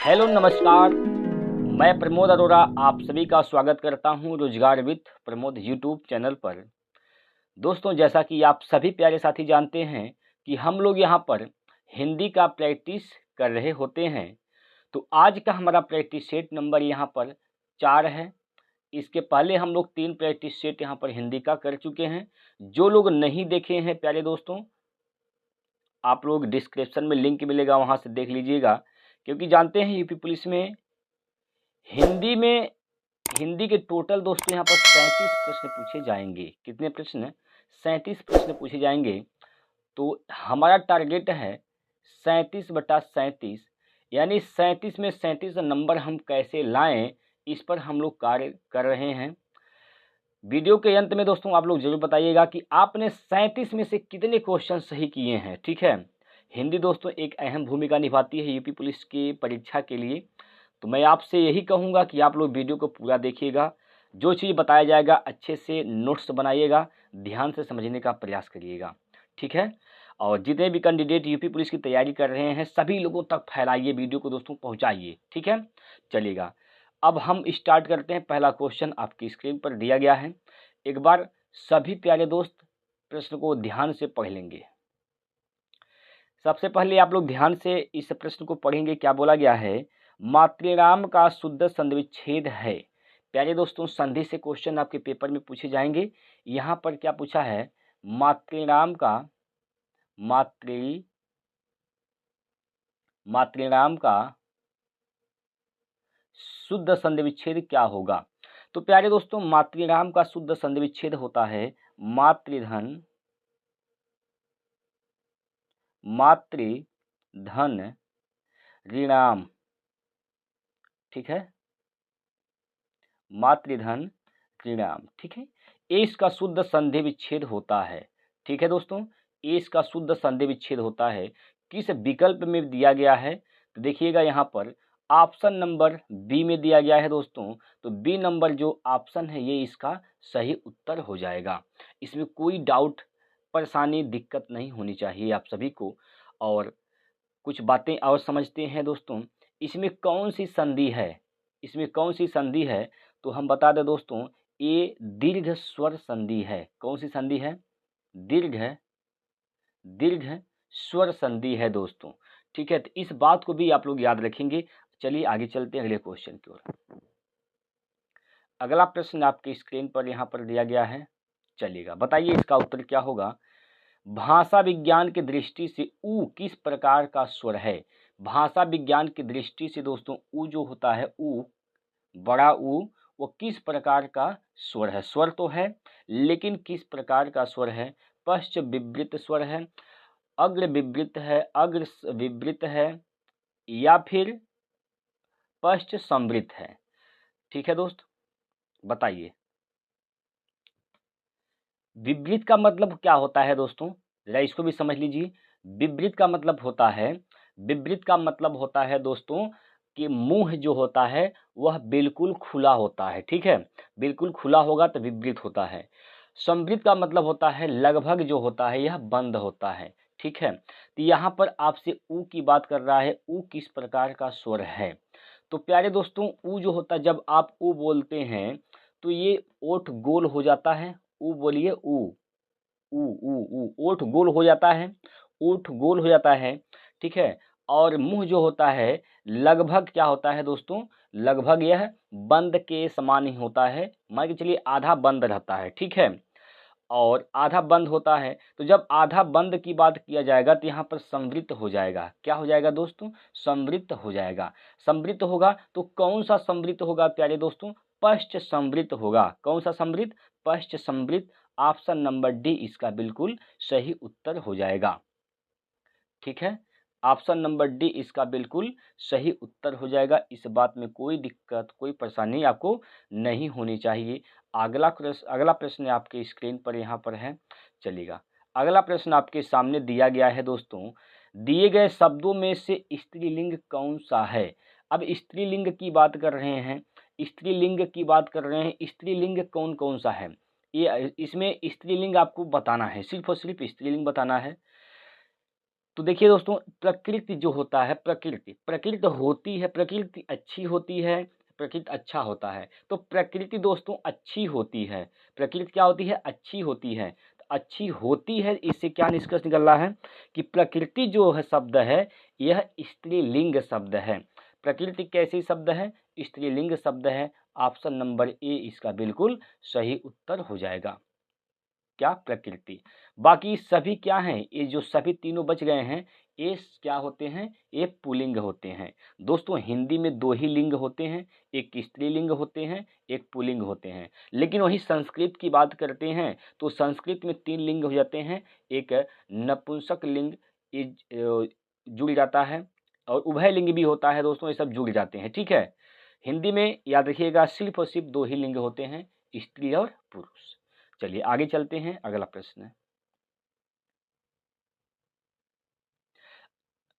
Hello नमस्कार। मैं प्रमोद अरोड़ा आप सभी का स्वागत करता हूं रोजगार विद प्रमोद यूट्यूब चैनल पर। दोस्तों, जैसा कि आप सभी प्यारे साथी जानते हैं कि हम लोग यहां पर हिंदी का प्रैक्टिस कर रहे होते हैं। तो आज का हमारा प्रैक्टिस सेट नंबर यहां पर 4 है। इसके पहले हम लोग 3 प्रैक्टिस सेट यहां पर हिंदी का कर चुके हैं। जो लोग नहीं देखे हैं प्यारे दोस्तों, आप लोग डिस्क्रिप्शन में लिंक मिलेगा, वहां से देख लीजिएगा। क्योंकि जानते हैं यूपी पुलिस में हिंदी हिंदी के टोटल दोस्तों यहाँ पर 37 प्रश्न पूछे जाएंगे। कितने प्रश्न? 37 प्रश्न पूछे जाएंगे। तो हमारा टारगेट है 37/37, यानी 37 में 37 नंबर हम कैसे लाएं, इस पर हम लोग कार्य कर रहे हैं। वीडियो के अंत में दोस्तों आप लोग जरूर बताइएगा कि आपने 37 में से कितने क्वेश्चन सही किए हैं। ठीक है, हिंदी दोस्तों एक अहम भूमिका निभाती है यूपी पुलिस की परीक्षा के लिए। तो मैं आपसे यही कहूँगा कि आप लोग वीडियो को पूरा देखिएगा। जो चीज़ बताया जाएगा अच्छे से नोट्स बनाइएगा, ध्यान से समझने का प्रयास करिएगा। ठीक है, और जितने भी कैंडिडेट यूपी पुलिस की तैयारी कर रहे हैं सभी लोगों तक फैलाइए, वीडियो को दोस्तों पहुंचाइए। ठीक है, चलिएगा अब हम स्टार्ट करते हैं। पहला क्वेश्चन आपकी स्क्रीन पर दिया गया है। एक बार सभी प्यारे दोस्त प्रश्न को ध्यान से पढ़ लेंगे। सबसे पहले आप लोग ध्यान से इस प्रश्न को पढ़ेंगे। क्या बोला गया है? मातृनाम का शुद्ध संधिविच्छेद है। प्यारे दोस्तों, संधि से क्वेश्चन आपके पेपर में पूछे जाएंगे। यहाँ पर क्या पूछा है? मातृनाम का शुद्ध संधिविच्छेद क्या होगा? तो प्यारे दोस्तों, मातृनाम का शुद्ध संधिविच्छेद होता है मातृधन ऋणाम। ठीक है, मातृधन ऋणाम। ठीक है, ए इसका शुद्ध संधि विच्छेद होता है। ठीक है दोस्तों, ए इसका शुद्ध संधि विच्छेद होता है। किस विकल्प में दिया गया है? तो देखिएगा यहाँ पर ऑप्शन नंबर बी में दिया गया है दोस्तों। तो बी नंबर जो ऑप्शन है ये इसका सही उत्तर हो जाएगा। इसमें कोई डाउट, परेशानी, दिक्कत नहीं होनी चाहिए आप सभी को। और कुछ बातें और समझते हैं दोस्तों। इसमें कौन सी संधि है? तो हम बता दें दोस्तों, ये दीर्घ स्वर संधि है। कौन सी संधि है? दीर्घ स्वर संधि है दोस्तों। ठीक है, तो इस बात को भी आप लोग याद रखेंगे। चलिए आगे चलते हैं अगले क्वेश्चन की ओर। अगला प्रश्न आपकी स्क्रीन पर यहाँ पर दिया गया है। चलिएगा, बताइए इसका उत्तर क्या होगा। भाषा विज्ञान की दृष्टि से ऊ किस प्रकार का स्वर है? भाषा विज्ञान की दृष्टि से दोस्तों ऊ जो होता है, ऊ बड़ा ऊ, वो किस प्रकार का स्वर है? स्वर तो है, लेकिन किस प्रकार का स्वर है? पश्च विवृत स्वर है, अग्र विवृत है, अग्र विवृत है, या फिर पश्च संवृत है? ठीक है दोस्त, बताइए। विवृत का मतलब क्या होता है दोस्तों? जरा इसको भी समझ लीजिए। विवृत का मतलब होता है दोस्तों कि मुंह जो होता है वह बिल्कुल खुला होता है। ठीक है, बिल्कुल खुला होगा तो विवृत होता है। संवृत का मतलब होता है लगभग जो होता है यह बंद होता है। ठीक है, तो यहाँ पर आपसे ऊ की बात कर रहा है, ऊ किस प्रकार का स्वर है। तो प्यारे दोस्तों, ऊ जो होता है, जब आप ऊ बोलते हैं तो ये ओठ गोल हो जाता है। ऊ बोलिए, ऊ ऊ ऊ ऊ ओठ गोल हो जाता है, ओठ गोल हो जाता है। ठीक है, और मुंह जो होता है लगभग क्या होता है दोस्तों? लगभग यह बंद के समान ही होता है। मान के चलिए आधा बंद रहता है। ठीक है, और आधा बंद होता है। तो जब आधा बंद की बात किया जाएगा तो यहाँ पर संवृत हो जाएगा। क्या हो जाएगा दोस्तों? संवृत हो जाएगा। संवृत होगा तो कौन सा संवृत होगा प्यारे दोस्तों? पश्च संवृत होगा। कौन सा संवृत? पश्च संवृत। ऑप्शन नंबर डी इसका बिल्कुल सही उत्तर हो जाएगा। ठीक है, ऑप्शन नंबर डी इसका बिल्कुल सही उत्तर हो जाएगा। इस बात में कोई दिक्कत, कोई परेशानी आपको नहीं होनी चाहिए। अगला प्रश्न आपके स्क्रीन पर यहाँ पर है। चलिएगा, अगला प्रश्न आपके सामने दिया गया है दोस्तों। दिए गए शब्दों में से स्त्रीलिंग कौन सा है? अब स्त्रीलिंग की बात कर रहे हैं, स्त्रीलिंग कौन कौन सा है? ये इसमें स्त्रीलिंग आपको बताना है, सिर्फ और सिर्फ स्त्रीलिंग बताना है। तो देखिए दोस्तों, प्रकृति जो होता है, प्रकृति प्रकृति होती है, प्रकृति अच्छी होती है, प्रकृति अच्छा होता है। तो प्रकृति दोस्तों अच्छी होती है, प्रकृति क्या होती है? अच्छी होती है। तो अच्छी होती है, इससे क्या निष्कर्ष निकल रहा है कि प्रकृति जो है शब्द है, यह स्त्रीलिंग शब्द है। प्रकृति कैसी शब्द है? स्त्रीलिंग शब्द है। ऑप्शन नंबर ए इसका बिल्कुल सही उत्तर हो जाएगा। क्या? प्रकृति। बाकी सभी क्या हैं? ये जो सभी तीनों बच गए हैं, ये क्या होते हैं? ये पुल्लिंग होते हैं। दोस्तों हिंदी में दो ही लिंग होते हैं, एक स्त्रीलिंग होते हैं, एक पुल्लिंग होते हैं। लेकिन वही संस्कृत की बात करते हैं तो संस्कृत में तीन लिंग हो जाते हैं। एक नपुंसक लिंग जुड़ जाता है, और उभय लिंग भी होता है दोस्तों, ये सब जुड़ जाते हैं। ठीक है, हिंदी में याद रखिएगा सिर्फ और सिर्फ दो ही लिंग होते हैं, स्त्री और पुरुष। चलिए आगे चलते हैं, अगला प्रश्न।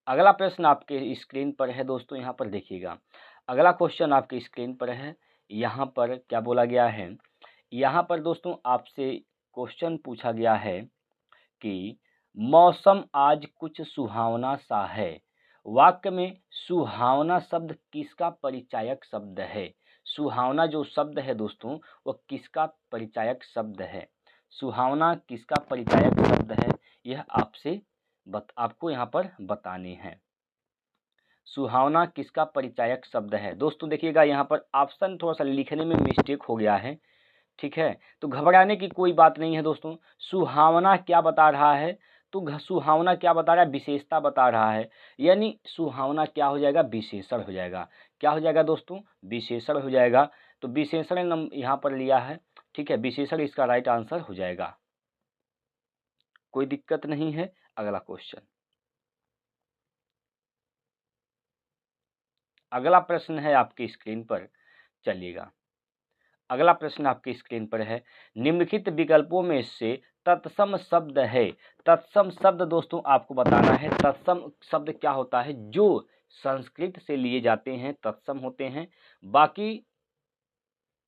अगला प्रश्न आपके स्क्रीन पर है दोस्तों, यहाँ पर देखिएगा। अगला क्वेश्चन आपके स्क्रीन पर है। यहाँ पर क्या बोला गया है? यहाँ पर दोस्तों आपसे क्वेश्चन पूछा गया है कि मौसम आज कुछ सुहावना सा है। वाक्य में सुहावना शब्द किसका परिचायक शब्द है? सुहावना जो शब्द है दोस्तों, वो किसका परिचायक शब्द है? सुहावना किसका परिचायक शब्द है? यह आपको यहाँ पर बताने हैं। सुहावना किसका परिचायक शब्द है? दोस्तों देखिएगा, यहाँ पर ऑप्शन थोड़ा सा लिखने में मिस्टेक हो गया है। ठीक है, तो घबराने की कोई बात नहीं है दोस्तों। सुहावना क्या बता रहा है? तो सुहावना क्या बता रहा है? विशेषता बता रहा है। यानी सुहावना क्या हो जाएगा? विशेषण हो जाएगा। क्या हो जाएगा दोस्तों? विशेषण हो जाएगा। तो विशेषण यहाँ पर लिया है। ठीक है, विशेषण इसका राइट आंसर हो जाएगा, कोई दिक्कत नहीं है। अगला क्वेश्चन, अगला प्रश्न है आपकी स्क्रीन पर। चलिएगा, अगला प्रश्न आपकी स्क्रीन पर है। निम्नलिखित विकल्पों में से तत्सम शब्द है। तत्सम शब्द दोस्तों आपको बताना है। तत्सम शब्द क्या होता है? जो संस्कृत से लिए जाते हैं तत्सम होते हैं। बाकी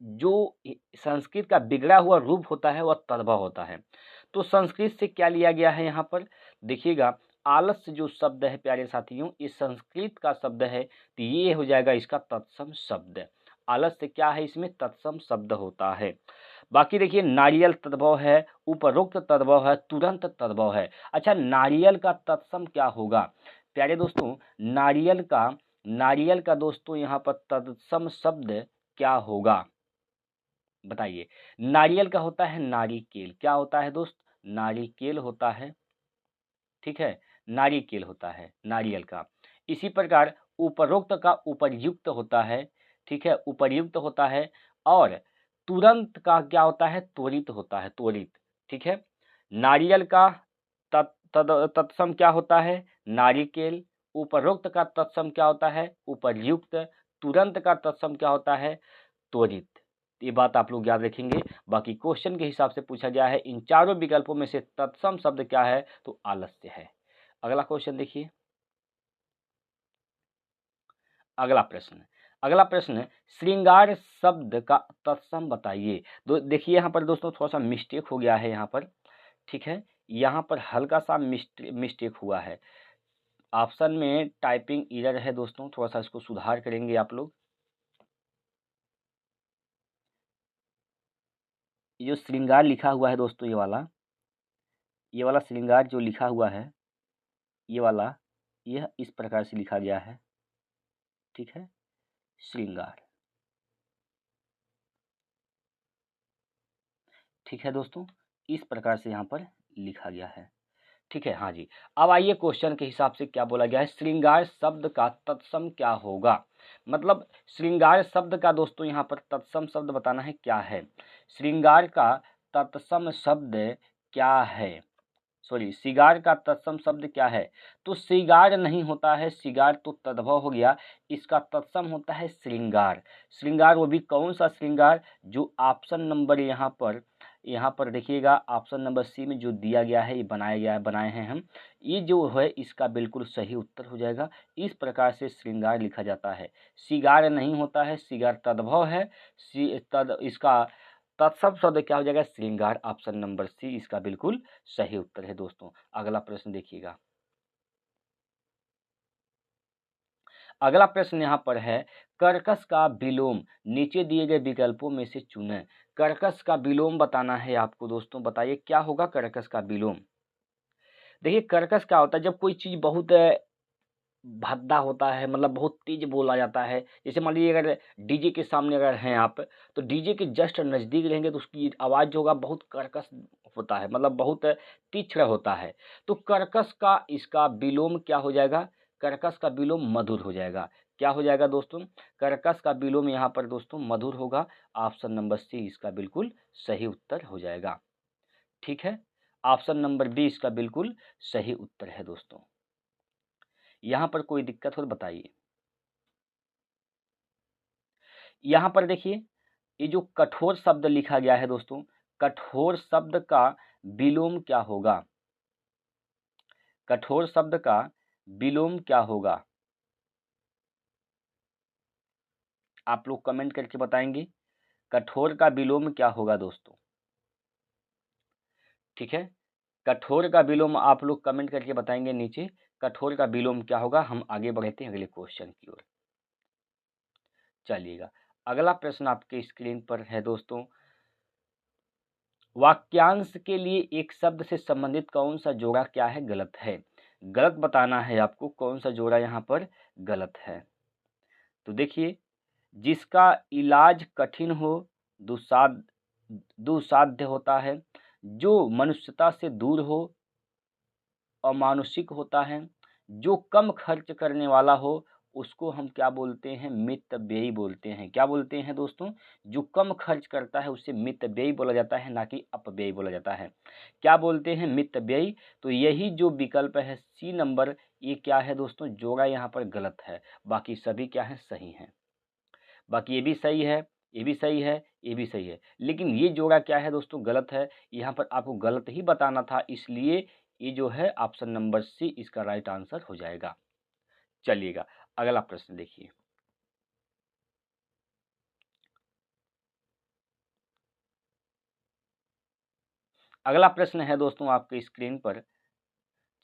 जो संस्कृत का बिगड़ा हुआ रूप होता है वह तद्भव होता है। तो संस्कृत से क्या लिया गया है? यहाँ पर देखिएगा, आलस्य जो शब्द है प्यारे साथियों, ये संस्कृत का शब्द है, तो ये हो जाएगा इसका तत्सम शब्द। आलस्य क्या है? इसमें तत्सम शब्द होता है। बाकी देखिए, नारियल तद्भव है, उपरोक्त तद्भव है, तुरंत तद्भव है। अच्छा, नारियल का तत्सम क्या होगा प्यारे दोस्तों? नारियल का दोस्तों यहाँ पर तत्सम शब्द क्या होगा बताइए? नारियल का होता है नारिकेल। क्या होता है दोस्त? नारिकेल होता है। ठीक है, नारिकेल होता है नारियल का। इसी प्रकार उपरोक्त का उपर्युक्त होता है। ठीक है, उपर्युक्त होता है। और तुरंत का क्या होता है? त्वरित होता है, त्वरित। ठीक है, नारियल का तत्सम क्या होता है? नारिकेल। उपरोक्त का तत्सम क्या होता है? उपर्युक्त। तुरंत का तत्सम क्या होता है? त्वरित। ये बात आप लोग याद रखेंगे। बाकी क्वेश्चन के हिसाब से पूछा गया है, इन चारों विकल्पों में से तत्सम शब्द क्या है? तो आलस्य है। अगला क्वेश्चन देखिए, अगला प्रश्न, श्रृंगार शब्द का तत्सम बताइए। देखिए यहाँ पर दोस्तों थोड़ा सा मिस्टेक हो गया है यहाँ पर। ठीक है, यहाँ पर हल्का सा मिस्टेक हुआ है। ऑप्शन में टाइपिंग एरर है दोस्तों, थोड़ा सा इसको सुधार करेंगे आप लोग। ये जो श्रृंगार लिखा हुआ है दोस्तों, ये वाला श्रृंगार जो लिखा हुआ है, ये वाला, यह इस प्रकार से लिखा गया है। ठीक है, श्रृंगार। ठीक है दोस्तों, इस प्रकार से यहाँ पर लिखा गया है। ठीक है, हाँ जी। अब आइए क्वेश्चन के हिसाब से क्या बोला गया है, श्रृंगार शब्द का तत्सम क्या होगा। मतलब श्रृंगार शब्द का दोस्तों यहाँ पर तत्सम शब्द बताना है क्या है। श्रृंगार का तत्सम शब्द क्या है? सॉरी, सिगार का तत्सम शब्द क्या है? तो सिगार नहीं होता है, सिगार तो तद्भव हो गया। इसका तत्सम होता है श्रृंगार। श्रृंगार, वो भी कौन सा श्रृंगार? जो ऑप्शन नंबर यहाँ पर देखिएगा, ऑप्शन नंबर सी में जो दिया गया है, ये बनाए हैं हम। ये जो है इसका बिल्कुल सही उत्तर हो जाएगा। इस प्रकार से श्रृंगार लिखा जाता है। सिगार नहीं होता है, सिगार तद्भव है। इसका तत्सम शब्द क्या हो जाएगा? श्रृंगार। ऑप्शन नंबर सी इसका बिल्कुल सही उत्तर है दोस्तों। अगला प्रश्न देखिएगा, अगला प्रश्न यहाँ पर है, कर्कश का विलोम नीचे दिए गए विकल्पों में से चुनें। कर्कश का विलोम बताना है आपको दोस्तों, बताइए क्या होगा कर्कश का विलोम। देखिए कर्कश क्या होता है, जब कोई चीज बहुत भद्दा होता है, मतलब बहुत तेज बोला जाता है। जैसे मान लीजिए अगर डीजे के सामने अगर हैं आप, तो डीजे के जस्ट नज़दीक रहेंगे तो उसकी आवाज़ जो होगा बहुत कर्कश होता है, मतलब बहुत तीक्ष्ण होता है। तो कर्कश का इसका विलोम क्या हो जाएगा, कर्कश का विलोम मधुर हो जाएगा। क्या हो जाएगा दोस्तों, कर्कश का विलोम यहाँ पर दोस्तों मधुर होगा। ऑप्शन नंबर सी इसका बिल्कुल सही उत्तर हो जाएगा। ठीक है, ऑप्शन नंबर बी इसका बिल्कुल सही उत्तर है दोस्तों। यहाँ पर कोई दिक्कत हो तो बताइए। यहाँ पर देखिए, ये जो कठोर शब्द लिखा गया है दोस्तों, कठोर शब्द का विलोम क्या होगा, कठोर शब्द का विलोम क्या होगा, आप लोग कमेंट करके बताएंगे कठोर का विलोम क्या होगा दोस्तों। ठीक है, कठोर का विलोम आप लोग कमेंट करके बताएंगे नीचे, कठोर का विलोम क्या होगा। हम आगे बढ़ते हैं अगले क्वेश्चन की ओर। चलिएगा, अगला प्रश्न आपके स्क्रीन पर है दोस्तों, वाक्यांश के लिए एक शब्द से संबंधित कौन सा जोड़ा क्या है, गलत है। गलत बताना है आपको, कौन सा जोड़ा यहाँ पर गलत है। तो देखिए, जिसका इलाज कठिन हो, दुसाध्य होता है, जो मनुष्यता से दूर हो, अमानुषिक होता है, जो कम खर्च करने वाला हो, उसको हम क्या बोलते हैं, मितव्ययी बोलते हैं। क्या बोलते हैं दोस्तों, जो कम खर्च करता है उसे मितव्ययी बोला जाता है, ना कि अपव्ययी बोला जाता है। क्या बोलते हैं, मितव्ययी। तो यही जो विकल्प है सी नंबर, ये क्या है दोस्तों, जोड़ा यहाँ पर गलत है। बाकी सभी क्या है, सही हैं। बाकी ये भी सही है, ये भी सही है, ये भी सही है, लेकिन ये जोड़ा क्या है दोस्तों, गलत है। यहाँ पर आपको गलत ही बताना था, इसलिए ये जो है ऑप्शन नंबर सी इसका राइट आंसर हो जाएगा। चलिएगा, अगला प्रश्न देखिए। अगला प्रश्न है दोस्तों आपके स्क्रीन पर,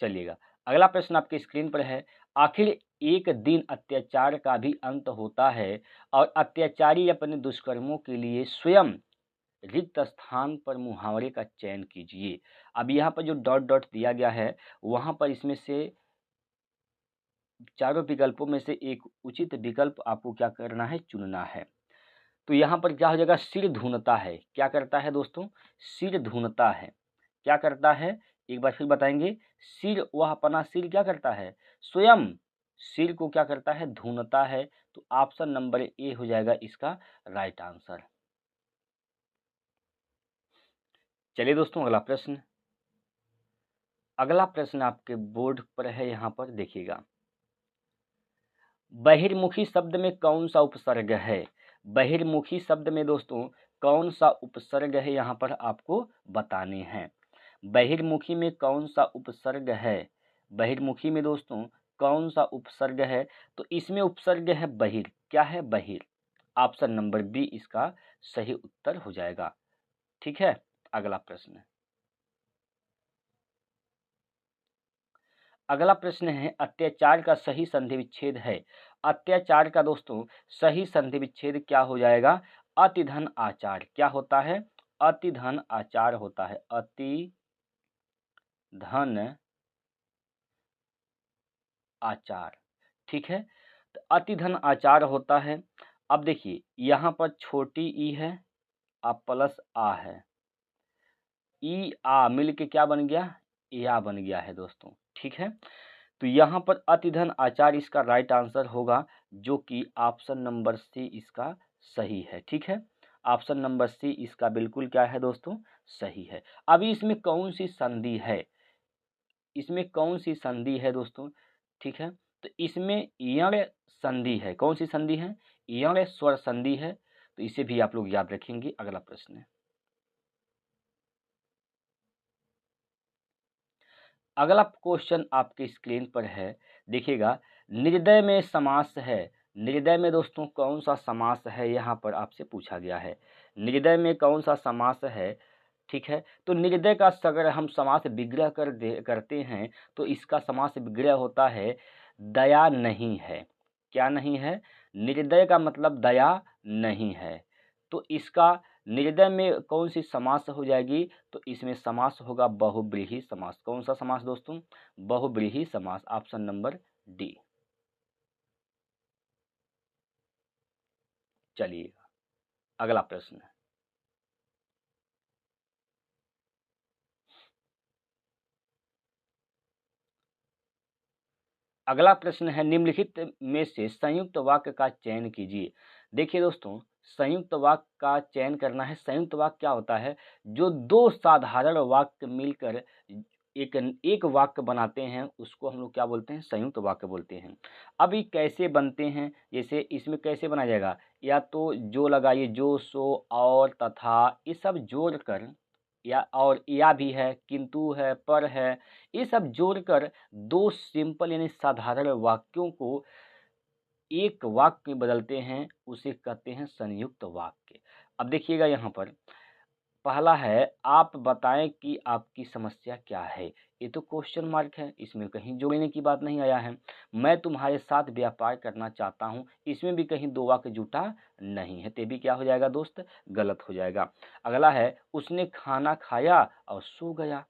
चलिएगा, अगला प्रश्न आपके स्क्रीन पर है, आखिर एक दिन अत्याचार का भी अंत होता है और अत्याचारी अपने दुष्कर्मों के लिए स्वयं रिक्त स्थान पर मुहावरे का चयन कीजिए। अब यहाँ पर जो डॉट डॉट दिया गया है, वहाँ पर इसमें से चारों विकल्पों में से एक उचित विकल्प आपको क्या करना है, चुनना है। तो यहाँ पर क्या हो जाएगा, सिर धुनता है। क्या करता है दोस्तों, सिर धुनता है। क्या करता है, एक बार फिर बताएंगे, सिर, वह अपना सिर क्या करता है, स्वयं सिर को क्या करता है, धुनता है। तो ऑप्शन नंबर ए हो जाएगा इसका राइट आंसर। चलिए दोस्तों, अगला प्रश्न, अगला प्रश्न आपके बोर्ड पर है, यहाँ पर देखिएगा, बहिर्मुखी शब्द में कौन सा उपसर्ग है। बहिर्मुखी शब्द में दोस्तों कौन सा उपसर्ग है, यहाँ पर आपको बताने हैं। बहिर्मुखी में कौन सा उपसर्ग है, बहिर्मुखी में दोस्तों कौन सा उपसर्ग है। तो इसमें उपसर्ग है बहिर। क्या है, बहिर। ऑप्शन नंबर बी इसका सही उत्तर हो जाएगा। ठीक है, अगला प्रश्न, अगला प्रश्न है, अत्याचार का सही संधि विच्छेद है। अत्याचार का दोस्तों सही संधि विच्छेद क्या हो जाएगा, अतिधन आचार। क्या होता है, अतिधन आचार होता है, अतिधन आचार। ठीक है, तो अतिधन आचार होता है। अब देखिए, यहाँ पर छोटी ई है, अब प्लस आ है, ई आ मिल के क्या बन गया, या बन गया है दोस्तों। ठीक है, तो यहाँ पर अतिधन आचार इसका राइट आंसर होगा, जो कि ऑप्शन नंबर सी इसका सही है। ठीक है, ऑप्शन नंबर सी इसका बिल्कुल क्या है दोस्तों, सही है। अभी इसमें कौन सी संधि है, इसमें कौन सी संधि है दोस्तों। ठीक है, तो इसमें यण संधि है। कौन सी संधि है, यण स्वर संधि है। तो इसे भी आप लोग याद रखेंगे। अगला प्रश्न है, अगला क्वेश्चन आपके स्क्रीन पर है, देखिएगा, निर्दय में समास है। निर्दय में दोस्तों कौन सा समास है, यहाँ पर आपसे पूछा गया है, निर्दय में कौन सा समास है। ठीक है, तो निर्दय का अगर हम समास विग्रह करते हैं, तो इसका समास विग्रह होता है, दया नहीं है। क्या नहीं है? निर्दय का मतलब दया नहीं है। तो इसका निर्दय में कौन सी समास हो जाएगी? तो इसमें समास होगा बहुव्रीहि समास। कौन सा समास दोस्तों? बहुव्रीहि समास, ऑप्शन नंबर डी। चलिए अगला प्रश्न। अगला प्रश्न है, निम्नलिखित में से संयुक्त वाक्य का चयन कीजिए। देखिए दोस्तों, संयुक्त वाक्य का चयन करना है। संयुक्त वाक्य क्या होता है? जो दो साधारण वाक्य मिलकर एक एक वाक्य बनाते हैं, उसको हम लोग क्या बोलते हैं? संयुक्त वाक्य बोलते हैं। अब ये कैसे बनते हैं? जैसे इसमें कैसे बनाया जाएगा? या तो जो लगाइए, जो, सो, और, तथा, ये सब जोड़कर, या और या भी है, किंतु है, पर है, ये सब जोड़कर दो सिंपल यानी साधारण वाक्यों को एक वाक्य में बदलते हैं, उसे कहते हैं संयुक्त वाक्य। अब देखिएगा यहाँ पर पहला है, आप बताएं कि आपकी समस्या क्या है। ये तो क्वेश्चन मार्क है, इसमें कहीं जोड़ने की बात नहीं आया है। मैं तुम्हारे साथ व्यापार करना चाहता हूँ, इसमें भी कहीं दो वाक्य जुटा नहीं है, ते भी क्या हो जाएगा दोस्त? गलत हो जाएगा। अगला है, उसने खाना खाया और सो गया।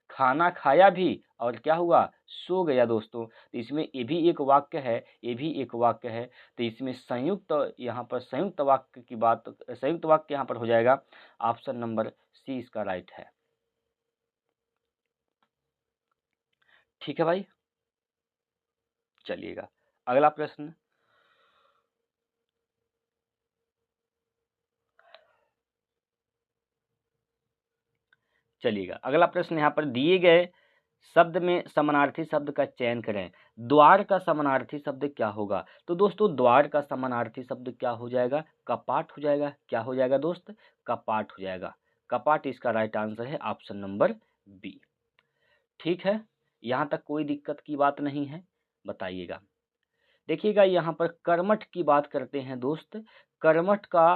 खाना खाया भी और क्या हुआ? सो गया दोस्तों। तो इसमें ये भी एक वाक्य है, ये भी एक वाक्य है। तो इसमें संयुक्त, यहाँ पर संयुक्त वाक्य की बात, संयुक्त वाक्य यहाँ पर हो जाएगा। ऑप्शन नंबर सी इसका राइट है। ठीक है भाई, चलिएगा अगला प्रश्न। चलिएगा अगला प्रश्न, यहाँ पर दिए गए शब्द में समानार्थी शब्द का चयन करें। द्वार का समानार्थी शब्द क्या होगा? तो दोस्तों, द्वार का समानार्थी शब्द क्या हो जाएगा? कपाट हो जाएगा। क्या हो जाएगा दोस्त? कपाट हो जाएगा। कपाट इसका राइट आंसर है, ऑप्शन नंबर बी। ठीक है, यहाँ तक कोई दिक्कत की बात नहीं है, बताइएगा। देखिएगा यहाँ पर कर्मठ की बात करते हैं दोस्त। कर्मठ का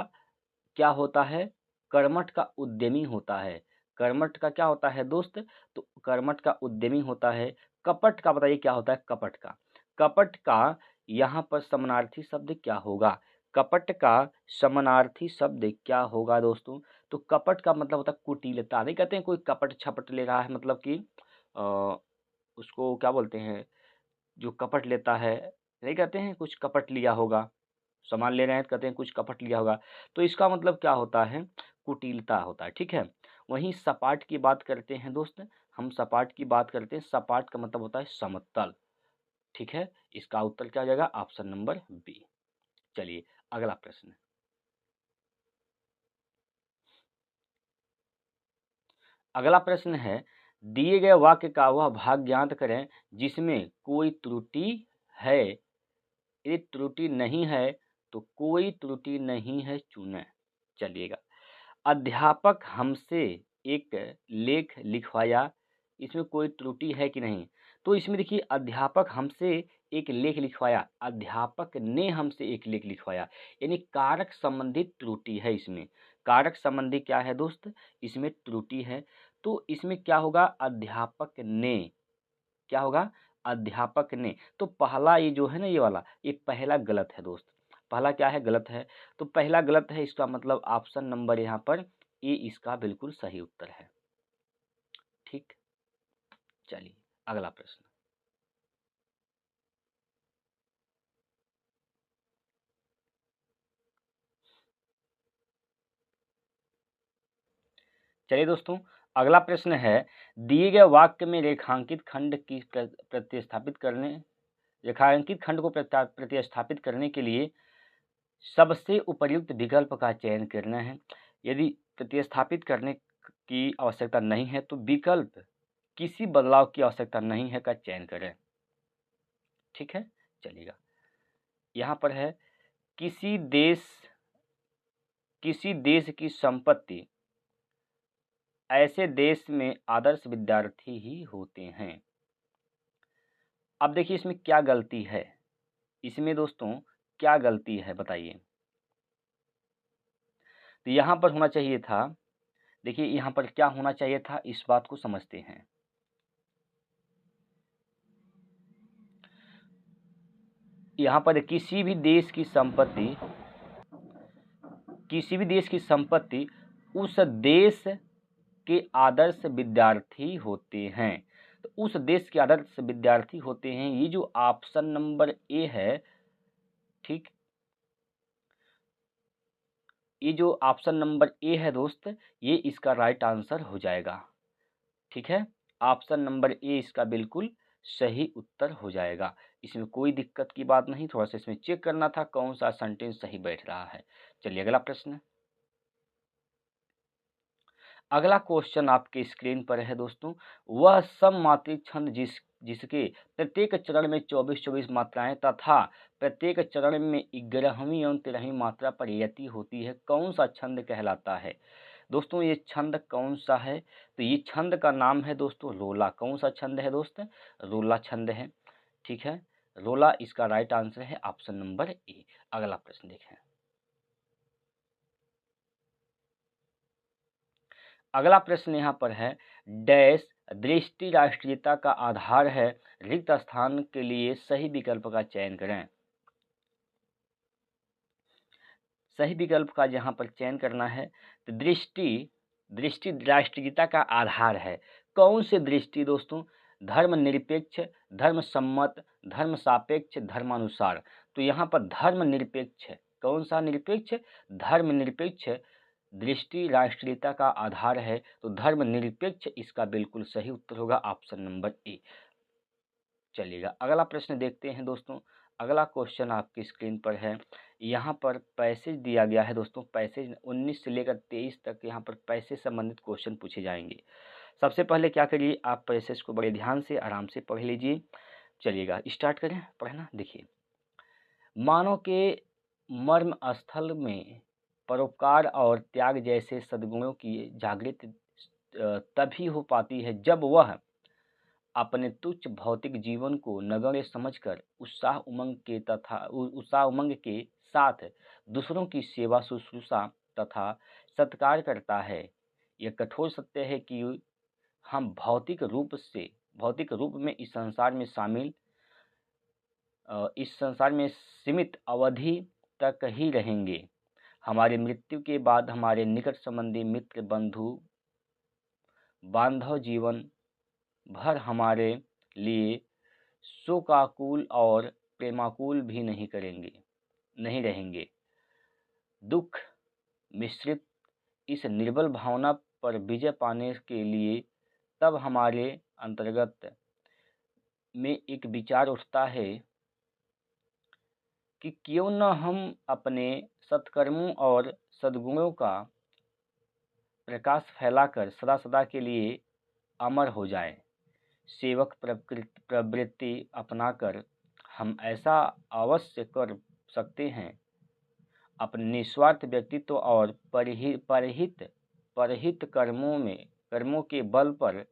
क्या होता है? कर्मठ का उद्यमी होता है। कर्मठ का क्या होता है दोस्त? तो कर्मठ का उद्यमी होता है। कपट का बताइए क्या होता है? कपट का, कपट का यहाँ पर समानार्थी शब्द क्या होगा? कपट का समानार्थी शब्द क्या होगा दोस्तों? तो कपट का मतलब होता है कुटिलता। नहीं कहते हैं कोई कपट छपट ले रहा है, मतलब कि अ, उसको क्या बोलते हैं? जो कपट लेता है, नहीं कहते हैं कुछ कपट लिया होगा, सामान ले रहे हैं तो कहते हैं कुछ कपट लिया होगा। तो इसका मतलब क्या होता है? कुटिलता होता है। ठीक है, वहीं सपाट की बात करते हैं दोस्त। हम सपाट की बात करते हैं, सपाट का मतलब होता है समतल। ठीक है, इसका उत्तर क्या हो जाएगा? Option number B. चलिए अगला प्रश्न। अगला प्रश्न है, दिए गए वाक्य का वह भाग ज्ञात करें जिसमें कोई त्रुटि है। यदि त्रुटि नहीं है तो कोई त्रुटि नहीं है चुनें। चलिएगा, अध्यापक हमसे एक लेख लिखवाया, इसमें कोई त्रुटि है कि नहीं? तो इसमें देखिए, अध्यापक हमसे एक लेख लिखवाया, अध्यापक ने हमसे एक लेख लिखवाया, यानी कारक संबंधित त्रुटि है इसमें। कारक संबंधी क्या है दोस्त? इसमें त्रुटि है। तो इसमें क्या होगा? अध्यापक ने, क्या होगा? अध्यापक ने। तो पहला ये जो है ना, ये वाला, ये पहला गलत है दोस्त। पहला क्या है? गलत है। तो पहला गलत है, इसका मतलब ऑप्शन नंबर यहाँ पर ए इसका बिल्कुल सही उत्तर है। ठीक, चलिए अगला प्रश्न। चलिए दोस्तों, अगला प्रश्न है, दिए गए वाक्य में रेखांकित खंड की प्रतिस्थापित करने, रेखांकित खंड को प्रतिस्थापित करने के लिए सबसे उपयुक्त विकल्प का चयन करना है। यदि प्रतिस्थापित करने की आवश्यकता नहीं है तो विकल्प किसी बदलाव की आवश्यकता नहीं है का चयन करें। ठीक है, चलिएगा। यहाँ पर है, किसी देश किसी देश की संपत्ति ऐसे देश में आदर्श विद्यार्थी ही होते हैं। अब देखिए इसमें क्या गलती है? इसमें दोस्तों क्या गलती है बताइए? तो यहाँ पर होना चाहिए था, देखिए यहाँ पर क्या होना चाहिए था, इस बात को समझते हैं। यहाँ पर किसी भी देश की संपत्ति उस देश के आदर्श विद्यार्थी होते हैं। तो उस देश के आदर्श विद्यार्थी होते हैं। ये जो ऑप्शन नंबर ए है, ठीक, ये जो ऑप्शन नंबर ए है दोस्त, ये इसका राइट आंसर हो जाएगा। ठीक है, ऑप्शन नंबर ए इसका बिल्कुल सही उत्तर हो जाएगा। इसमें कोई दिक्कत की बात नहीं, थोड़ा सा इसमें चेक करना था कौन सा सेंटेंस सही बैठ रहा है। चलिए अगला प्रश्न। अगला क्वेश्चन आपके स्क्रीन पर है दोस्तों। वह सममात्रिक छंद जिसके प्रत्येक चरण में 24-24 मात्राएं तथा प्रत्येक चरण में 11वीं एवं 13वीं मात्रा पर यति होती है, कौन सा छंद कहलाता है? दोस्तों ये छंद कौन सा है? तो ये छंद का नाम है दोस्तों रोला। कौन सा छंद है दोस्त? रोला छंद है। ठीक है, रोला इसका राइट आंसर है ऑप्शन नंबर ए। अगला प्रश्न देखें। अगला प्रश्न यहाँ पर है, डैश दृष्टि राष्ट्रीयता का आधार है, रिक्त स्थान के लिए सही विकल्प का चयन करें। सही विकल्प का यहाँ पर चयन करना है। तो दृष्टि राष्ट्रीयता का आधार है। कौन से दृष्टि दोस्तों? धर्मनिरपेक्ष, धर्म सम्मत, धर्म सापेक्ष, धर्मानुसार। तो यहाँ पर धर्मनिरपेक्ष, कौन सा निरपेक्ष? धर्मनिरपेक्ष दृष्टि राष्ट्रीयता का आधार है। तो धर्मनिरपेक्ष इसका बिल्कुल सही उत्तर होगा ऑप्शन नंबर ए। चलिएगा अगला प्रश्न देखते हैं दोस्तों। अगला क्वेश्चन आपकी स्क्रीन पर है। यहाँ पर पैसेज दिया गया है दोस्तों। पैसेज 19 से लेकर 23 तक यहाँ पर पैसे संबंधित क्वेश्चन पूछे जाएंगे। सबसे पहले क्या करिए, आप पैसेज को बड़े ध्यान से आराम से पढ़ लीजिए। चलिएगा स्टार्ट करें पढ़ना। देखिए, मानव के मर्म स्थल में परोपकार और त्याग जैसे सद्गुणों की जागृति तभी हो पाती है जब वह अपने तुच्छ भौतिक जीवन को नगण्य समझकर उत्साह उमंग के साथ दूसरों की सेवा शुश्रूषा तथा सत्कार करता है। यह कठोर सत्य है कि हम भौतिक रूप में इस संसार में सीमित अवधि तक ही रहेंगे। हमारी मृत्यु के बाद हमारे निकट संबंधी, मित्र, बंधु बांधव जीवन भर हमारे लिए शोकाकुल और प्रेमाकुल भी नहीं रहेंगे। दुख मिश्रित इस निर्बल भावना पर विजय पाने के लिए तब हमारे अंतर्गत में एक विचार उठता है कि क्यों न हम अपने सत्कर्मों और सद्गुणों का प्रकाश फैलाकर सदा सदा के लिए अमर हो जाएं। सेवक प्रवृत्ति अपनाकर हम ऐसा अवश्य कर सकते हैं। अपने निस्वार्थ व्यक्तित्व और परहित कर्मों के बल पर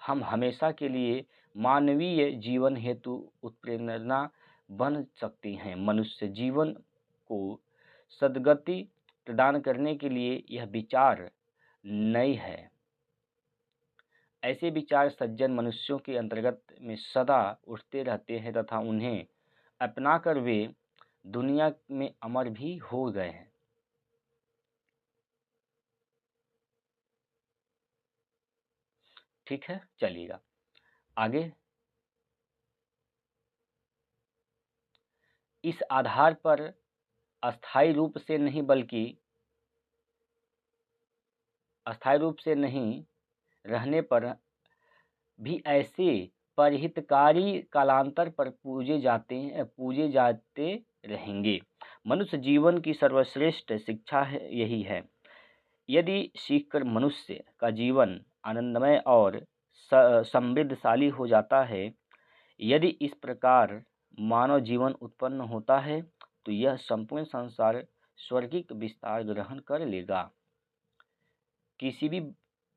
हम हमेशा के लिए मानवीय जीवन हेतु उत्प्रेरणा बन सकती हैं। मनुष्य जीवन को सद्गति प्रदान करने के लिए यह विचार नई है। ऐसे विचार सज्जन मनुष्यों के अंतर्गत में सदा उठते रहते हैं तथा उन्हें अपनाकर वे दुनिया में अमर भी हो गए हैं। ठीक है, चलिएगा आगे। इस आधार पर अस्थायी रूप से नहीं रहने पर भी ऐसे परहितकारी कालांतर पर पूजे जाते रहेंगे। मनुष्य जीवन की सर्वश्रेष्ठ शिक्षा यही है। यदि सीखकर मनुष्य का जीवन आनंदमय और समृद्धशाली हो जाता है, यदि इस प्रकार मानव जीवन उत्पन्न होता है, तो यह संपूर्ण संसार स्वर्गिक विस्तार ग्रहण कर लेगा। किसी भी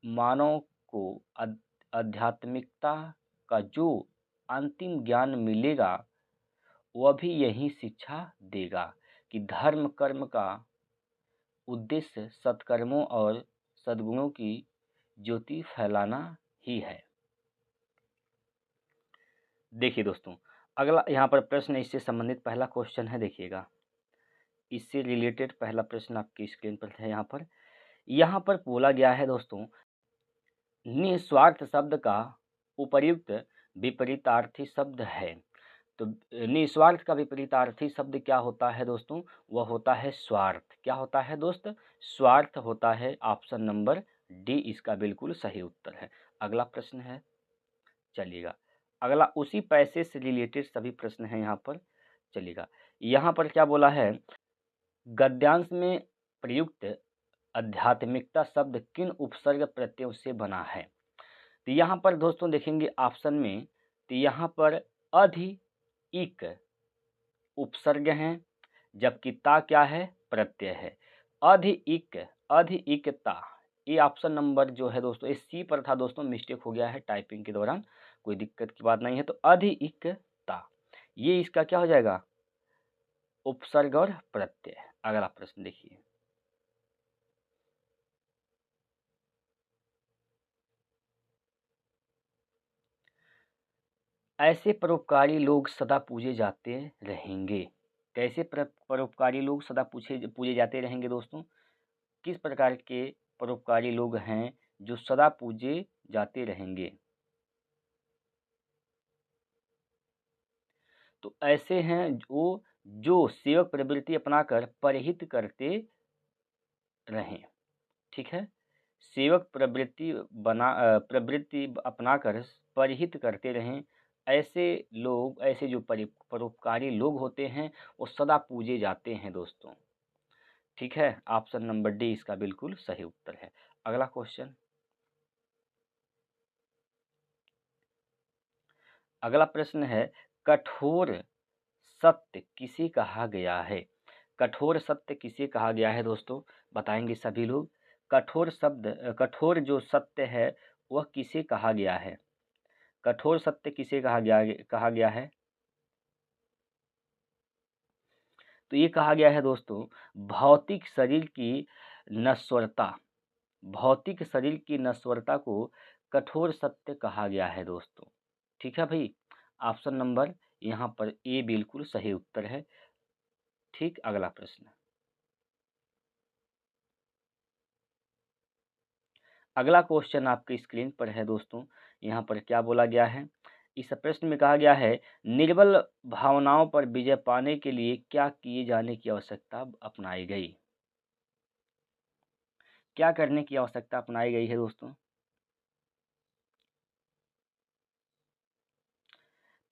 मानव को आध्यात्मिकता का जो अंतिम ज्ञान मिलेगा, वह भी यही शिक्षा देगा कि धर्म कर्म का उद्देश्य सत्कर्मों और सद्गुणों की ज्योति फैलाना ही है। देखिए दोस्तों, अगला यहाँ पर प्रश्न इससे संबंधित पहला क्वेश्चन है, देखिएगा इससे रिलेटेड पहला प्रश्न आपकी स्क्रीन पर है। यहाँ पर बोला गया है दोस्तों, निस्वार्थ शब्द का उपर्युक्त विपरीतार्थी शब्द है। तो निस्वार्थ का विपरीतार्थी शब्द क्या होता है दोस्तों? वह होता है स्वार्थ। क्या होता है दोस्त? स्वार्थ होता है। ऑप्शन नंबर डी इसका बिल्कुल सही उत्तर है। अगला प्रश्न है, चलिएगा अगला उसी पैसे से रिलेटेड सभी प्रश्न हैं यहाँ पर। चलिएगा यहाँ पर क्या बोला है, गद्यांश में प्रयुक्त आध्यात्मिकता शब्द किन उपसर्ग प्रत्ययों से बना है? तो यहाँ पर दोस्तों देखेंगे ऑप्शन में, तो यहाँ पर अधि इक उपसर्ग हैं, जबकि ता क्या है? प्रत्यय है। अधि इकता, ये ऑप्शन नंबर जो है दोस्तों, ये सी पर था दोस्तों, मिस्टेक हो गया है टाइपिंग के दौरान, कोई दिक्कत की बात नहीं है। तो अधि इकता, ये इसका क्या हो जाएगा? उपसर्ग और प्रत्यय। अगला प्रश्न देखिए, ऐसे परोपकारी लोग सदा पूजे जाते रहेंगे। कैसे परोपकारी लोग सदा पूछे पूजे जाते रहेंगे दोस्तों? किस प्रकार के परोपकारी लोग हैं जो सदा पूजे जाते रहेंगे? तो ऐसे हैं जो सेवक प्रवृत्ति अपनाकर परहित करते रहें। ठीक है, सेवक प्रवृत्ति अपनाकर परहित करते रहें। ऐसे लोग, ऐसे जो परोपकारी लोग होते हैं वो सदा पूजे जाते हैं दोस्तों। ठीक है, ऑप्शन नंबर डी इसका बिल्कुल सही उत्तर है। अगला क्वेश्चन, अगला प्रश्न है, कठोर सत्य किसे कहा गया है? कठोर सत्य किसे कहा गया है दोस्तों? बताएंगे सभी लोग। कठोर जो सत्य है वह किसे कहा गया है? कठोर सत्य किसे कहा गया है? तो ये कहा गया है दोस्तों, भौतिक शरीर की नश्वरता, भौतिक शरीर की नश्वरता को कठोर सत्य कहा गया है दोस्तों। ठीक है भाई, ऑप्शन नंबर यहाँ पर ए बिल्कुल सही उत्तर है। ठीक, अगला प्रश्न, अगला क्वेश्चन आपके स्क्रीन पर है दोस्तों। यहाँ पर क्या बोला गया है? इस प्रश्न में कहा गया है, निर्बल भावनाओं पर विजय पाने के लिए क्या किए जाने की आवश्यकता अपनाई गई? क्या करने की आवश्यकता अपनाई गई है दोस्तों?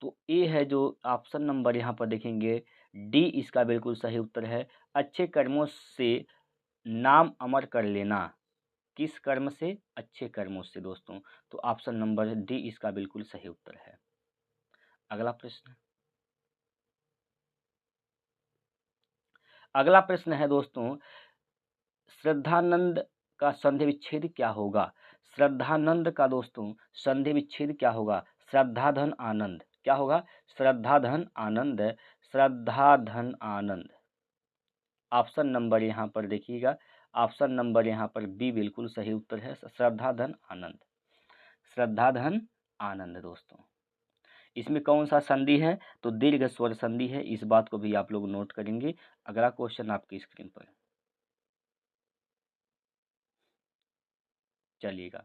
तो ए है जो ऑप्शन नंबर यहाँ पर देखेंगे, डी इसका बिल्कुल सही उत्तर है। अच्छे कर्मों से नाम अमर कर लेना। किस कर्म से? अच्छे कर्मों से दोस्तों। तो ऑप्शन नंबर डी इसका बिल्कुल सही उत्तर है। अगला प्रश्न, अगला प्रश्न है दोस्तों, श्रद्धानंद का संधि विच्छेद क्या होगा? श्रद्धानंद का दोस्तों संधि विच्छेद क्या होगा? श्रद्धा धन आनंद। क्या होगा? श्रद्धा धन आनंद। श्रद्धा धन आनंद। ऑप्शन नंबर यहाँ पर देखिएगा, ऑप्शन नंबर यहाँ पर बी बिल्कुल सही उत्तर है, श्रद्धा धन आनंद। श्रद्धा धन आनंद दोस्तों। इसमें कौन सा संधि है? तो दीर्घ स्वर संधि है, इस बात को भी आप लोग नोट करेंगे। अगला क्वेश्चन आपकी स्क्रीन पर, चलिएगा,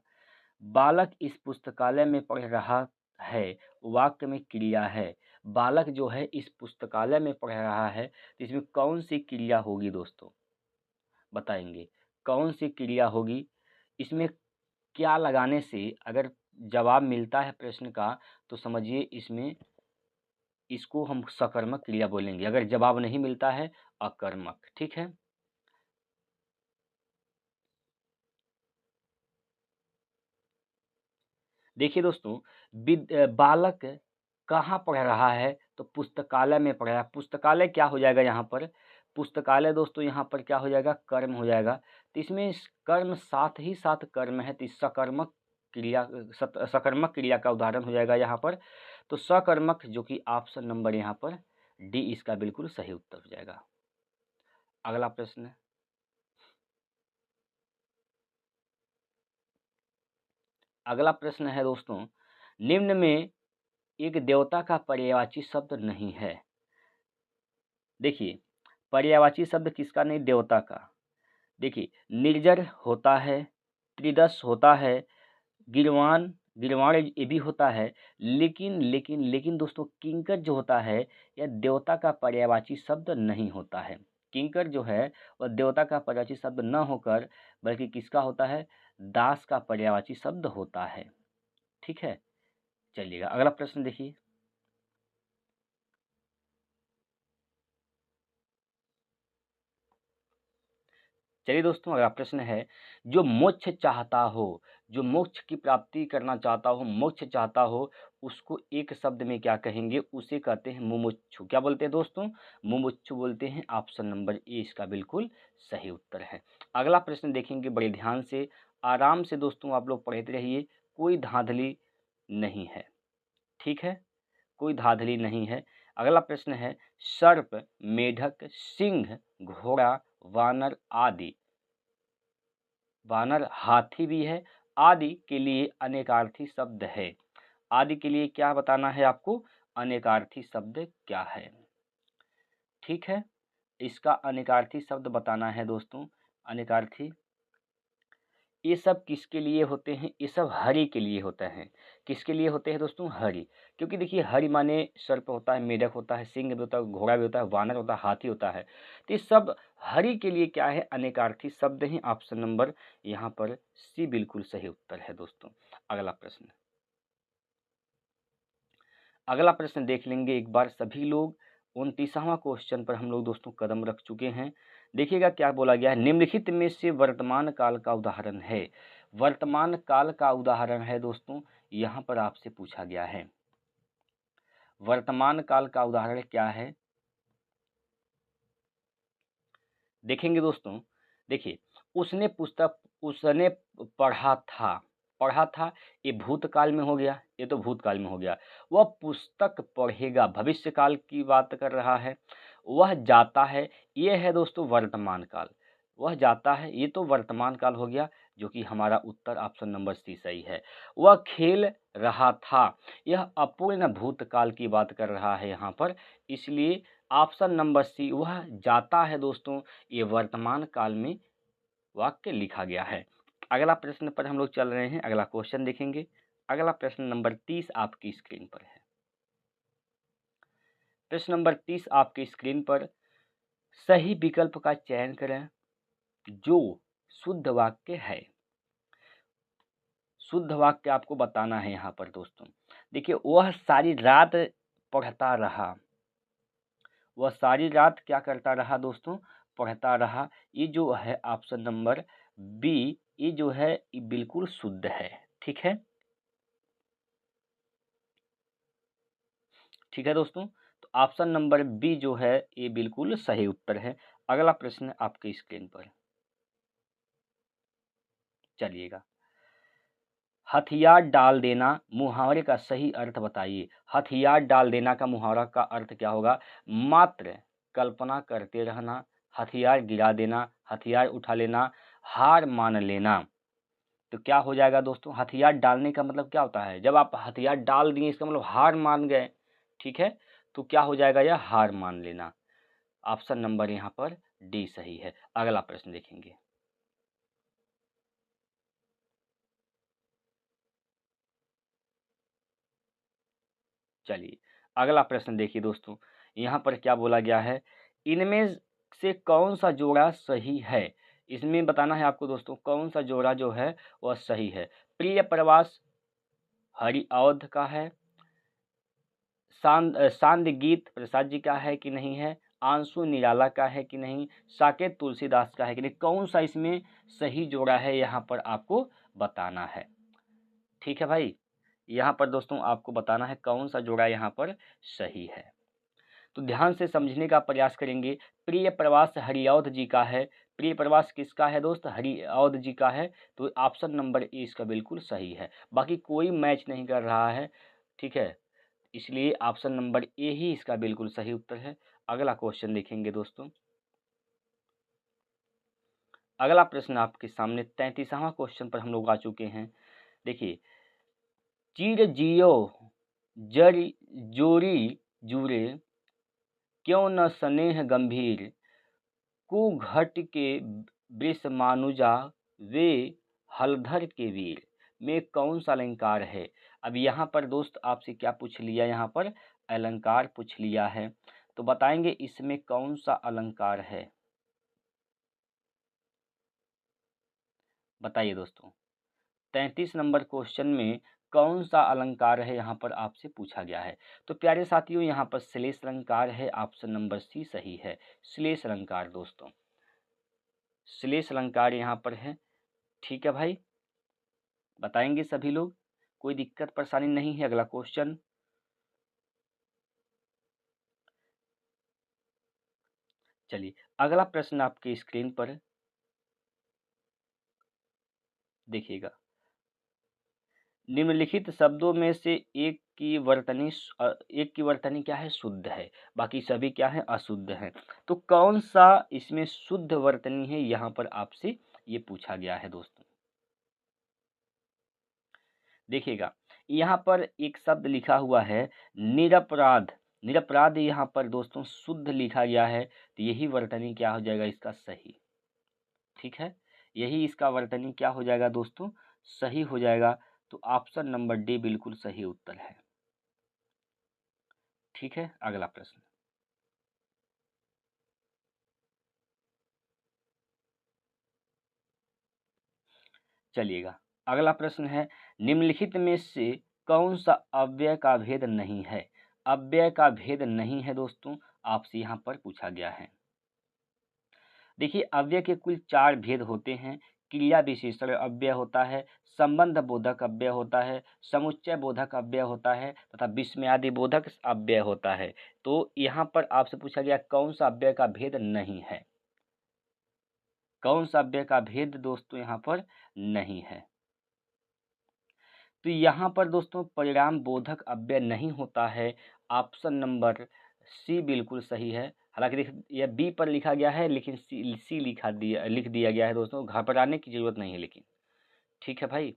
बालक इस पुस्तकालय में पढ़ रहा है, वाक्य में क्रिया है। बालक जो है इस पुस्तकालय में पढ़ रहा है, तो इसमें कौन सी क्रिया होगी दोस्तों? बताएंगे कौन सी क्रिया होगी? इसमें क्या लगाने से अगर जवाब मिलता है प्रश्न का, तो समझिए इसमें इसको हम सकर्मक क्रिया बोलेंगे। अगर जवाब नहीं मिलता है, अकर्मक। ठीक है, देखिए दोस्तों, बालक कहाँ पढ़ रहा है? तो पुस्तकालय में पढ़ रहा है। पुस्तकालय क्या हो जाएगा यहाँ पर? पुस्तकालय दोस्तों यहाँ पर क्या हो जाएगा? कर्म हो जाएगा। तो इसमें कर्म साथ ही साथ कर्म है, तो सकर्मक क्रिया, सकर्मक क्रिया का उदाहरण हो जाएगा यहाँ पर। तो सकर्मक, जो कि ऑप्शन नंबर यहाँ पर डी इसका बिल्कुल सही उत्तर हो जाएगा। अगला प्रश्न, अगला प्रश्न है दोस्तों, निम्न में एक देवता का पर्यायवाची शब्द नहीं है। देखिए, पर्यायवाची शब्द किसका नहीं, देवता का। देखिए, निर्जर होता है, त्रिदश होता है, गिरवाण गिरवाण ये भी होता है, लेकिन दोस्तों किंकर जो होता है यह देवता का पर्यायवाची शब्द नहीं होता है। किंकर जो है वह देवता का पर्यायवाची शब्द न होकर बल्कि किसका होता है, दास का पर्यायवाची शब्द होता है। ठीक है, चलिएगा अगला प्रश्न देखिए। चलिए दोस्तों, अगला प्रश्न है, जो मोक्ष चाहता हो, जो मोक्ष की प्राप्ति करना चाहता हो, मोक्ष चाहता हो, उसको एक शब्द में क्या कहेंगे, उसे कहते हैं मुमुक्षु। क्या बोलते हैं दोस्तों, मुमुक्षु बोलते हैं। ऑप्शन नंबर ए इसका बिल्कुल सही उत्तर है। अगला प्रश्न देखेंगे बड़े ध्यान से, आराम से दोस्तों आप लोग पढ़ते रहिए, कोई धांधली नहीं है। ठीक है, कोई धांधली नहीं है। अगला प्रश्न है, सर्प, मेढक, सिंह, घोड़ा, वानर आदि, वानर हाथी भी है, आदि के लिए अनेकार्थी शब्द है। आदि के लिए क्या बताना है आपको, अनेकार्थी शब्द क्या है। ठीक है, इसका अनेकार्थी शब्द बताना है दोस्तों। अनेकार्थी ये सब किसके लिए होते हैं, ये सब हरि के लिए होते हैं। किसके लिए होते हैं दोस्तों, हरि। क्योंकि देखिए हरि माने सर्प होता है, मेढक होता है, सिंह भी होता है, घोड़ा भी होता है, वानर होता है, हाथी होता है। तो ये सब हरि के लिए क्या है, अनेकार्थी शब्द हैं। ऑप्शन नंबर यहाँ पर सी बिल्कुल सही उत्तर है दोस्तों। अगला प्रश्न, अगला प्रश्न देख लेंगे एक बार सभी लोग। 29वां क्वेश्चन पर हम लोग दोस्तों कदम रख चुके हैं। देखिएगा क्या बोला गया है, निम्नलिखित में से वर्तमान काल का उदाहरण है। वर्तमान काल का उदाहरण है दोस्तों, यहाँ पर आपसे पूछा गया है। वर्तमान काल का उदाहरण क्या है, देखेंगे दोस्तों। देखिए, उसने पढ़ा था, ये भूतकाल में हो गया, ये तो भूतकाल में हो गया। वह पुस्तक पढ़ेगा, भविष्य काल की बात कर रहा है। वह जाता है, ये है दोस्तों वर्तमान काल। वह जाता है, ये तो वर्तमान काल हो गया, जो कि हमारा उत्तर ऑप्शन नंबर सी सही है। वह खेल रहा था, यह अपूर्ण भूतकाल की बात कर रहा है यहाँ पर, इसलिए ऑप्शन नंबर सी वह जाता है दोस्तों, ये वर्तमान काल में वाक्य लिखा गया है। अगला प्रश्न पर हम लोग चल रहे हैं, अगला क्वेश्चन देखेंगे। अगला प्रश्न नंबर 30 आपकी स्क्रीन पर है। प्रश्न नंबर 30 आपकी स्क्रीन पर, सही विकल्प का चयन करें जो शुद्ध वाक्य है। शुद्ध वाक्य आपको बताना है यहाँ पर दोस्तों। देखिए, वह सारी रात पढ़ता रहा, वह सारी रात क्या करता रहा दोस्तों, पढ़ता रहा। ये जो है ऑप्शन नंबर बी, ये जो है ये बिल्कुल शुद्ध है। ठीक है, ठीक है दोस्तों, तो ऑप्शन नंबर बी जो है ये बिल्कुल सही उत्तर है। अगला प्रश्न आपके स्क्रीन पर चलिएगा, हथियार डाल देना मुहावरे का सही अर्थ बताइए। हथियार डाल देना का मुहावरा का अर्थ क्या होगा, मात्र कल्पना करते रहना, हथियार गिरा देना, हथियार उठा लेना, हार मान लेना। तो क्या हो जाएगा दोस्तों, हथियार डालने का मतलब क्या होता है, जब आप हथियार डाल दिए इसका मतलब हार मान गए। ठीक है, तो क्या हो जाएगा, यह हार मान लेना। ऑप्शन नंबर यहाँ पर डी सही है। अगला प्रश्न देखेंगे। चलिए अगला प्रश्न देखिए दोस्तों, यहाँ पर क्या बोला गया है, इनमें से कौन सा जोड़ा सही है। इसमें बताना है आपको दोस्तों, कौन सा जोड़ा जो है वह सही है। प्रिय प्रवास हरि अवध का है, सांद गीत प्रसाद जी का है कि नहीं है, आंसू निराला का है कि नहीं, साकेत तुलसीदास का है कि नहीं, कौन सा इसमें सही जोड़ा है यहाँ पर आपको बताना है। ठीक है भाई, यहाँ पर दोस्तों आपको बताना है कौन सा जोड़ा यहाँ पर सही है। तो ध्यान से समझने का प्रयास करेंगे। प्रिय प्रवास हरिऔध जी का है, प्रिय प्रवास किसका है दोस्त, हरिऔध जी का है। तो ऑप्शन नंबर ए इसका बिल्कुल सही है, बाकी कोई मैच नहीं कर रहा है। ठीक है, इसलिए ऑप्शन नंबर ए ही इसका बिल्कुल सही उत्तर है। अगला क्वेश्चन देखेंगे दोस्तों। अगला प्रश्न आपके सामने 33वां क्वेश्चन पर हम लोग आ चुके हैं। देखिए, चिर जियो जरी जोरी जुरे क्यों न स्नेह गंभीर, कुघट के वृष मानुजा वे हलधर के वीर, में कौन सा अलंकार है। अब यहाँ पर दोस्त आपसे क्या पूछ लिया, यहाँ पर अलंकार पूछ लिया है, तो बताएंगे इसमें कौन सा अलंकार है। बताइए दोस्तों, 33 नंबर क्वेश्चन में कौन सा अलंकार है यहाँ पर आपसे पूछा गया है। तो प्यारे साथियों, यहाँ पर श्लेष अलंकार है, ऑप्शन नंबर सी सही है। श्लेष अलंकार दोस्तों, श्लेष अलंकार यहाँ पर है। ठीक है भाई, बताएंगे सभी लोग, कोई दिक्कत परेशानी नहीं है। अगला क्वेश्चन, चलिए अगला प्रश्न आपके स्क्रीन पर देखिएगा। निम्नलिखित शब्दों में से एक की वर्तनी क्या है, शुद्ध है, बाकी सभी क्या है, अशुद्ध है। तो कौन सा इसमें शुद्ध वर्तनी है, यहाँ पर आपसे ये पूछा गया है दोस्तों। देखिएगा, यहाँ पर एक शब्द लिखा हुआ है निरपराध। निरपराध यहाँ पर दोस्तों शुद्ध लिखा गया है, तो यही वर्तनी क्या हो जाएगा इसका, सही। ठीक है, यही इसका वर्तनी क्या हो जाएगा दोस्तों, सही हो जाएगा। तो ऑप्शन नंबर डी बिल्कुल सही उत्तर है। ठीक है, अगला प्रश्न, चलिएगा अगला प्रश्न है, निम्नलिखित में से कौन सा अव्यय का भेद नहीं है। अव्यय का भेद नहीं है दोस्तों, आपसे यहाँ पर पूछा गया है। देखिए, अव्यय के कुल 4 भेद होते हैं। क्रिया विशेषण अव्यय होता है, संबंध बोधक अव्यय होता है, समुच्चय बोधक अव्यय होता है तथा विस्मयादि बोधक अव्यय होता है। तो यहाँ पर आपसे पूछा गया कौन सा अव्यय का भेद नहीं है। कौन सा अव्यय का भेद दोस्तों यहाँ पर नहीं है। तो यहाँ पर दोस्तों परिणाम बोधक अव्यय नहीं होता है। ऑप्शन नंबर सी बिल्कुल सही है। हालांकि यह बी पर लिखा गया है, लेकिन सी लिख दिया गया है दोस्तों, घबराने की जरूरत नहीं है। लेकिन ठीक है भाई,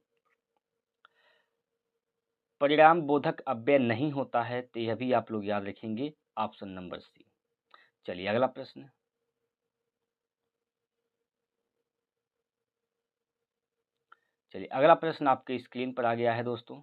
परिणाम बोधक अव्यय नहीं होता है, तो यह भी आप लोग याद रखेंगे, ऑप्शन नंबर सी। चलिए अगला प्रश्न, चलिए अगला प्रश्न आपके स्क्रीन पर आ गया है दोस्तों।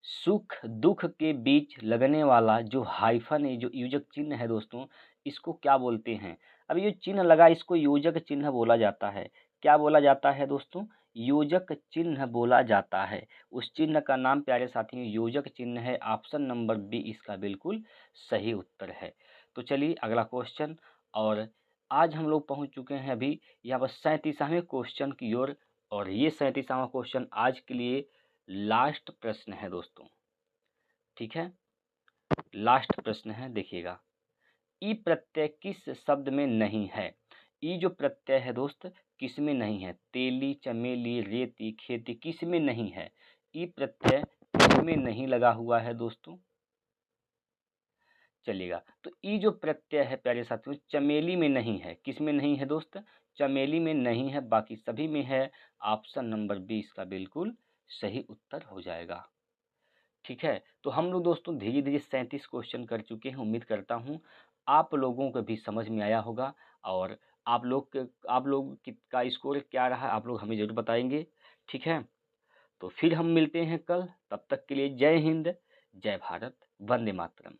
सुख दुख के बीच लगने वाला जो हाइफन है, जो योजक चिन्ह है दोस्तों, इसको क्या बोलते हैं। अब ये चिन्ह लगा, इसको योजक चिन्ह बोला जाता है। क्या बोला जाता है दोस्तों, योजक चिन्ह बोला जाता है। उस चिन्ह का नाम प्यारे साथियों योजक चिन्ह है। ऑप्शन नंबर बी इसका बिल्कुल सही उत्तर है। तो चलिए अगला क्वेश्चन, और आज हम लोग पहुंच चुके हैं अभी यहाँ पर 37वें क्वेश्चन की ओर, और ये 37वां क्वेश्चन आज के लिए लास्ट प्रश्न है दोस्तों। ठीक है, लास्ट प्रश्न है, देखिएगा। ई प्रत्यय किस शब्द में नहीं है। ई जो प्रत्यय है दोस्त किस में नहीं है, तेली चमेली रेती खेती किस में नहीं है। ई प्रत्यय किस में नहीं लगा हुआ है दोस्तों। चलिएगा, तो ई जो प्रत्यय है प्यारे साथियों चमेली में नहीं है। किस में नहीं है दोस्त, चमेली में नहीं है, बाकी सभी में है। ऑप्शन नंबर बी इसका बिल्कुल सही उत्तर हो जाएगा। ठीक है, तो हम लोग दोस्तों धीरे धीरे 37 क्वेश्चन कर चुके हैं। उम्मीद करता हूँ आप लोगों को भी समझ में आया होगा, और आप लोग का स्कोर क्या रहा आप लोग हमें ज़रूर बताएंगे। ठीक है, तो फिर हम मिलते हैं कल, तब तक के लिए जय हिंद, जय भारत, वंदे मातरम।